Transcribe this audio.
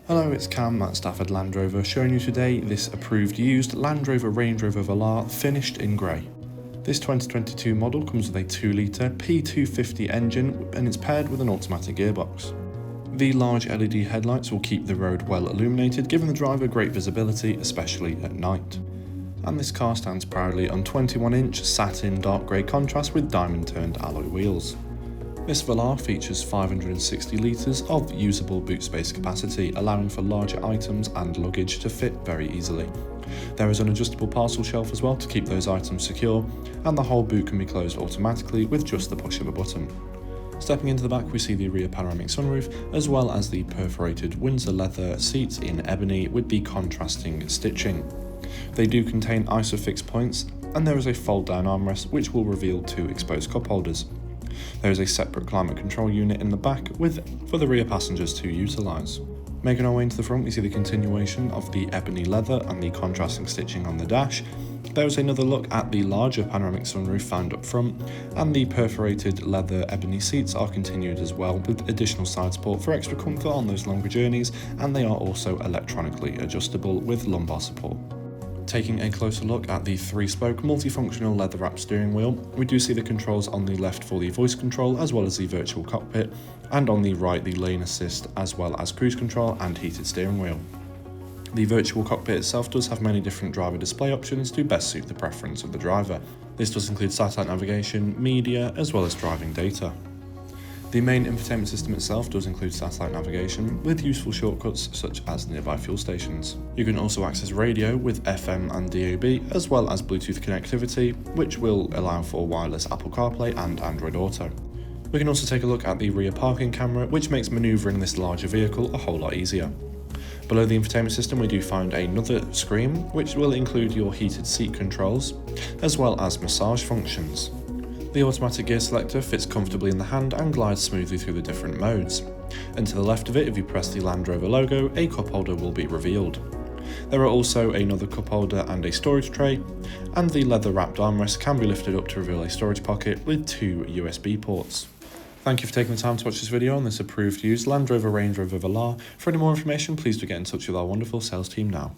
Hello, it's Cam at Stafford Land Rover showing you today this approved used Land Rover Range Rover Velar finished in grey. This 2022 model comes with a 2-litre P250 engine and it's paired with an automatic gearbox. The large LED headlights will keep the road well illuminated, giving the driver great visibility, especially at night. And this car stands proudly on 21-inch satin dark grey contrast with diamond-turned alloy wheels. This Velar features 560 litres of usable boot space capacity, allowing for larger items and luggage to fit very easily. There is an adjustable parcel shelf as well to keep those items secure, and the whole boot can be closed automatically with just the push of a button. Stepping into the back, we see the rear panoramic sunroof, as well as the perforated Windsor leather seats in ebony with the contrasting stitching. They do contain ISOFIX points, and there is a fold-down armrest which will reveal 2 exposed cup holders. There is a separate climate control unit in the back for the rear passengers to utilise. Making our way into the front, we see the continuation of the ebony leather and the contrasting stitching on the dash. There is another look at the larger panoramic sunroof found up front, and the perforated leather ebony seats are continued as well with additional side support for extra comfort on those longer journeys, and they are also electronically adjustable with lumbar support. Taking a closer look at the 3-spoke multifunctional leather-wrapped steering wheel, we do see the controls on the left for the voice control as well as the virtual cockpit, and on the right the lane assist as well as cruise control and heated steering wheel. The virtual cockpit itself does have many different driver display options to best suit the preference of the driver. This does include satellite navigation, media as well as driving data. The main infotainment system itself does include satellite navigation with useful shortcuts such as nearby fuel stations. You can also access radio with FM and DAB as well as Bluetooth connectivity, which will allow for wireless Apple CarPlay and Android Auto. We can also take a look at the rear parking camera, which makes manoeuvring this larger vehicle a whole lot easier. Below the infotainment system we do find another screen which will include your heated seat controls as well as massage functions. The automatic gear selector fits comfortably in the hand and glides smoothly through the different modes. And to the left of it, if you press the Land Rover logo, a cup holder will be revealed. There are also another cup holder and a storage tray, and the leather wrapped armrest can be lifted up to reveal a storage pocket with 2 USB ports. Thank you for taking the time to watch this video on this approved used Land Rover Range Rover Velar. For any more information, please do get in touch with our wonderful sales team now.